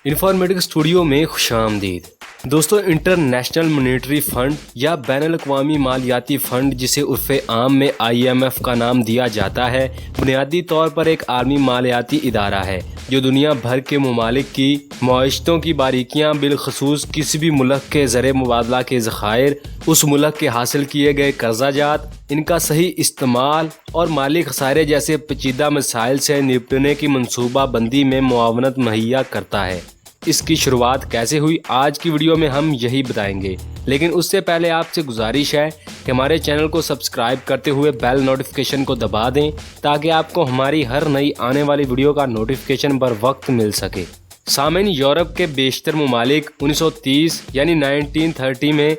Informatic studio में खुशामदीद। दोस्तों, international monetary fund या बैनुल-अक़वामी मालियाती फंड, जिसे उर्फ़े आम में IMF का नाम दिया जाता है, बुनियादी तौर पर एक आलमी मालियाती इदारा है जो दुनिया भर के ममालिक की मईशतों की बारीकियाँ, बिलखसूस किसी भी मुल्क के ज़र मुबादला के ज़खायर, उस मुल्क के हासिल किए गए कर्जाजात, इनका सही इस्तेमाल और माली खसारे जैसे पेचीदा मसाइल से निपटने की मनसूबा बंदी में मुआवनत मुहैया करता है। इसकी शुरुआत कैसे हुई, आज की वीडियो में हम यही बताएंगे। लेकिन उससे पहले आपसे गुजारिश है कि हमारे चैनल को सब्सक्राइब करते हुए बेल नोटिफिकेशन को दबा दें ताकि आपको हमारी हर नई आने वाली वीडियो का नोटिफिकेशन बर वक्त मिल सके। सामीन, यूरोप के बेशतर ममालिक 1930 यानी 1930 में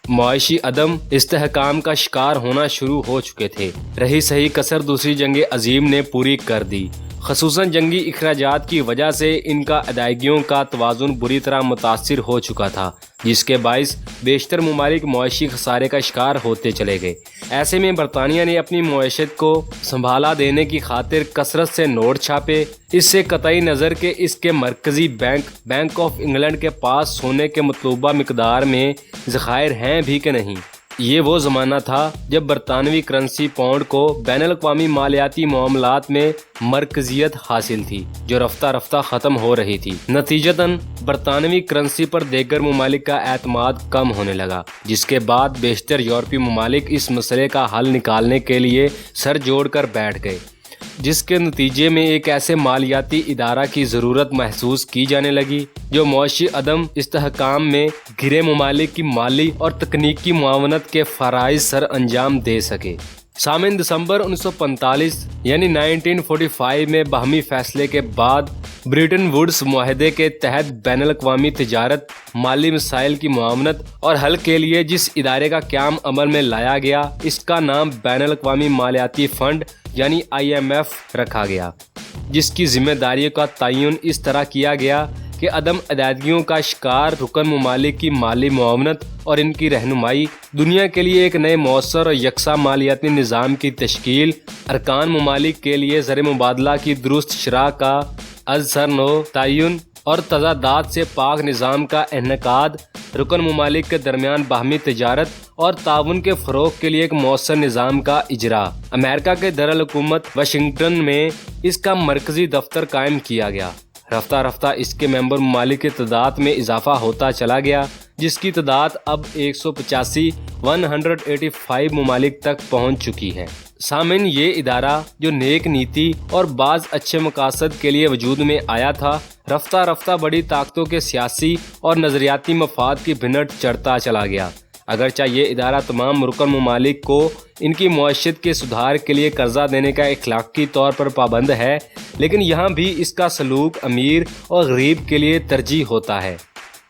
मुआशी अदम इस्तेहकाम का शिकार होना शुरू हो चुके थे। रही सही कसर दूसरी जंग अजीम ने पूरी कर दी। खसूसन जंगी इखराजात की वजह से इनका अदायगियों का तवाज़ुन बुरी तरह मुतासिर हो चुका था, जिसके बाइस बेशतर ममालिक मुआशी खसारे का शिकार होते चले गए। ऐसे में बरतानिया ने अपनी मुआशत को संभाला देने की खातिर कसरत से नोट छापे। इससे कतई नज़र के इसके मरकज़ी बैंक ऑफ इंग्लैंड के पास सोने के मतलूबा मिकदार में ज़खायर हैं भी कि नहीं। ये वो ज़माना था जब बरतानवी करंसी पाउंड को बैनुल-अक़वामी मालियाती मामलात में मरकज़ियत हासिल थी, जो रफ्ता रफ्ता ख़त्म हो रही थी। नतीजतन बरतानवी करंसी पर दीगर ममालिक का एतमाद कम होने लगा, जिसके बाद बेशतर यूरोपीय ममालिक इस मसले का हल निकालने के लिए सर जोड़ कर बैठ गए, जिसके नतीजे में एक ऐसे मालियाती इदारा की ज़रूरत महसूस की जाने लगी जो मुआशी अदम इस्तेहकाम में घिरे ममालिक की माली और तकनीकी मुआवनत के फ़राइज़ सर अंजाम दे सके। सामीन, दिसंबर 1945 यानी 1945 में बाहमी फैसले के बाद ब्रिटन वुड्स मुआहदे के तहत बैनुल-अक़वामी तिजारत, माली मसाइल की मुआवनत और हल के लिए जिस इदारे का क़याम अमल में लाया गया, इसका नाम बैनुल-अक़वामी मालियाती फ़ंड यानी IMF रखा गया, जिसकी जिम्मेदारियों का तयन इस तरह किया गया कि अदम अदायगियों का शिकार रुकन ममालिक की माली मुआवनत और इनकी रहनुमाई, दुनिया के लिए एक नए मौसर और यकसा मालियाती निज़ाम की तश्कील, अरकान ममालिक के लिए ज़र मुबादला की दुरुस्त शरह का अज़सर नो तयन और तज़ादात से पाक निज़ाम का इन्नेकाद, रुकन ममालिक के दरमियान बाहमी तिजारत और ताउन के फ़रोग़ के लिए एक मौसर निज़ाम का इजरा। अमेरिका के दरअल-हुकूमत वाशिंगटन में इसका मरकज़ी दफ्तर कायम किया गया। रफ्ता रफ्ता इसके मेंबर ममालिक की तादाद में इजाफा होता चला गया, जिसकी तादाद अब 185 ममालिक तक पहुँच चुकी है। सामीन, ये इदारा जो नेक नीति और बाज़ अच्छे मकासद के लिए वजूद में आया था, रफ्ता रफ्ता बड़ी ताकतों के सियासी और नज़रियाती मफाद की भिनट चढ़ता चला गया। अगरचे ये इदारा तमाम रुकन ममालिक को इनकी मुआशत के सुधार के लिए कर्जा देने का इखलाकी तौर पर पाबंद है, लेकिन यहाँ भी इसका सलूक अमीर और गरीब के लिए तरजीह होता है,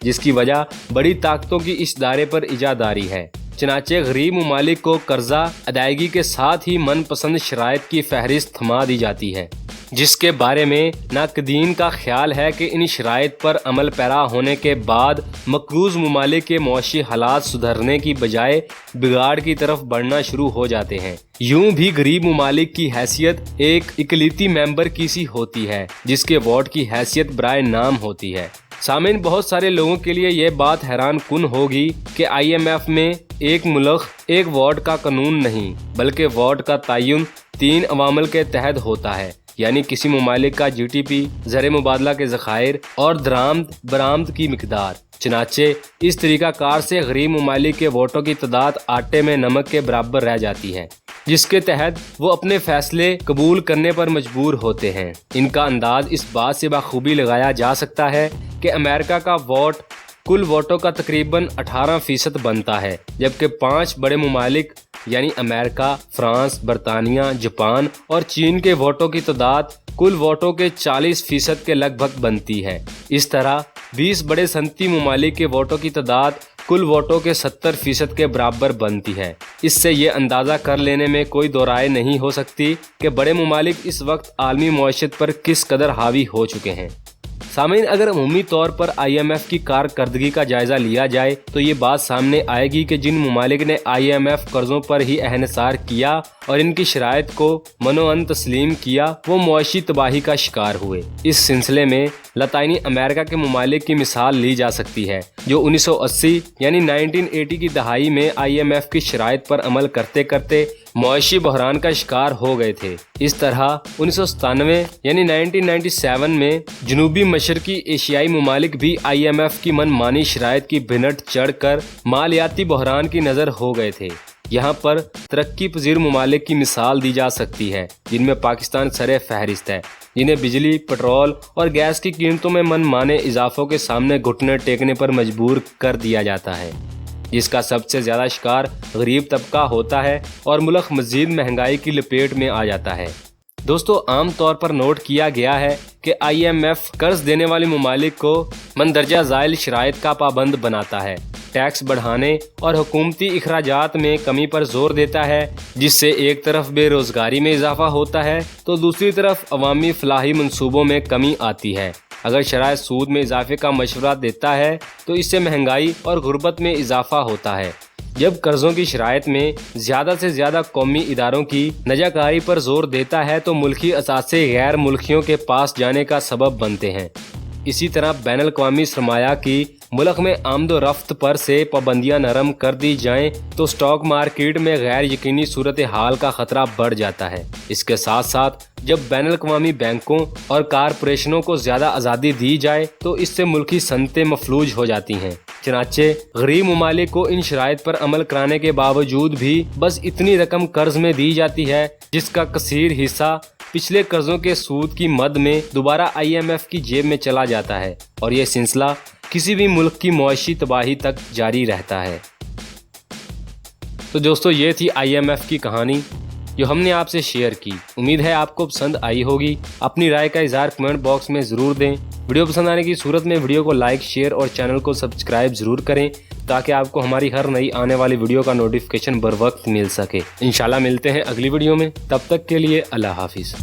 जिसकी वजह बड़ी ताकतों की इस दायरे पर इजादारी है। चनाचे गरीब ममालिक को कर्जा अदायगी के साथ ही मनपसंद शराइत की फहरिस्त थमा दी जाती है, जिसके बारे में नाकदीन का ख्याल है कि इन शराइत पर अमल पैरा होने के बाद मकरूज़ ममालिक के मुआशी हालात सुधरने की बजाय बिगाड़ की तरफ बढ़ना शुरू हो जाते हैं। यूं भी गरीब ममालिक की हैसियत एक इकलीती मेंबर की सी होती है, जिसके वोट की हैसियत बराए नाम होती है। सामीन, बहुत सारे लोगों के लिए यह बात हैरान कुन होगी कि IMF में एक मुल्क एक वोट का कानून नहीं, बल्कि वोट का तयन 3 अवामल के तहत होता है, यानी किसी ममालिक का GDP, ज़र मुबादला के ज़खायर और दरामद बरामद की मिकदार। चनाचे इस तरीक़ाकार से गरीब ममालिक के वोटों की तादाद आटे में नमक के बराबर रह जाती है, जिसके तहत वो अपने फैसले कबूल करने पर मजबूर होते हैं। इनका अंदाज इस बात से बखूबी लगाया जा सकता है कि अमेरिका का वोट कुल वोटों का तकरीबन 18% बनता है, जबकि 5 बड़े ममालिक यानी अमेरिका, फ्रांस, बरतानिया, जापान और चीन के वोटों की तादाद कुल वोटों के 40% के लगभग बनती है। इस तरह 20 बड़े सनती ममालिक के वोटों की तादाद कुल वोटों के 70% के बराबर बनती है। इससे ये अंदाज़ा कर लेने में कोई दो राय नहीं हो सकती कि बड़े ममालिक इस वक्त आलमी मुआशत पर किस कदर हावी हो चुके हैं। सामीन, अगर अमूमी तौर पर IMF की कारकर्दगी का जायजा लिया जाए तो ये बात सामने आएगी कि जिन ममालिक ने IMF कर्जों पर ही एहसार किया और इनकी शराइत को मनोअन तस्लीम किया, वो मुआशी तबाही का शिकार हुए। इस सिलसिले में लतानी अमेरिका के ममालिक की मिसाल ली जा सकती है, जो 1980 यानी 1980 की दहाई में IMF की शराइत पर अमल करते करते मुआशी बहरान का शिकार हो गए थे। इस तरह 1997 यानी 1997 में जनूबी मशरकी एशियाई ममालिक भी IMF की मनमानी शराइत की भिनट चढ़कर मालियाती बहरान की नज़र हो गए थे। यहाँ पर तरक्की पजीर ममालिक की मिसाल दी जा सकती है, जिनमें पाकिस्तान सरे फहरिस्त है, जिन्हें बिजली, पेट्रोल और गैस की कीमतों में मनमाने इजाफों के सामने घुटने टेकने पर मजबूर कर दिया जाता है, जिसका सबसे ज़्यादा शिकार गरीब तबका होता है और मुल्क मज़ीद महंगाई की लपेट में आ जाता है। दोस्तों, आम तौर पर नोट किया गया है कि IMF कर्ज देने वाले ममालिक को मंदरजा ज़ाइल शराइत का पाबंद बनाता है, टैक्स बढ़ाने और हुकूमती इखराजात में कमी पर जोर देता है, जिससे एक तरफ बेरोजगारी में इजाफा होता है तो दूसरी तरफ अवामी फलाही मंसूबों में कमी आती है। अगर शराय सूद में इजाफे का मशवरा देता है तो इससे महंगाई और गुर्बत में इजाफा होता है। जब कर्जों की शराइत में ज़्यादा से ज़्यादा कौमी इदारों की नजाकारी पर जोर देता है तो मुल्की असासे गैर मुल्कियों के पास जाने का सबब बनते हैं। इसी तरह बैनुल अक़वामी सरमाया की मुल्क में आमदो रफ्त पर से पाबंदियां नरम कर दी जाएं तो स्टॉक मार्केट में गैर यकीनी सूरत हाल का खतरा बढ़ जाता है। इसके साथ साथ जब बैनुल अक़वामी बैंकों और कारपोरेशनों को ज़्यादा आज़ादी दी जाए तो इससे मुल्की सनतें मफलूज हो जाती हैं। चनाचे गरीब ममालिक को इन शराइत पर अमल कराने के बावजूद भी बस इतनी रकम कर्ज में दी जाती है जिसका कसीर हिस्सा पिछले कर्जों के सूद की मद में दोबारा IMF की जेब में चला जाता है और यह सिलसिला किसी भी मुल्क की मुआशी तबाही तक जारी रहता है। तो दोस्तों, ये थी IMF की कहानी जो हमने आपसे शेयर की। उम्मीद है आपको पसंद आई होगी। अपनी राय का इजहार कमेंट बॉक्स में ज़रूर दें। वीडियो पसंद आने की सूरत में वीडियो को लाइक, शेयर और चैनल को सब्सक्राइब ज़रूर करें ताकि आपको हमारी हर नई आने वाली वीडियो का नोटिफिकेशन बर वक्त मिल सके। इंशाल्लाह मिलते हैं अगली वीडियो में, तब तक के लिए अल्लाह हाफिज़।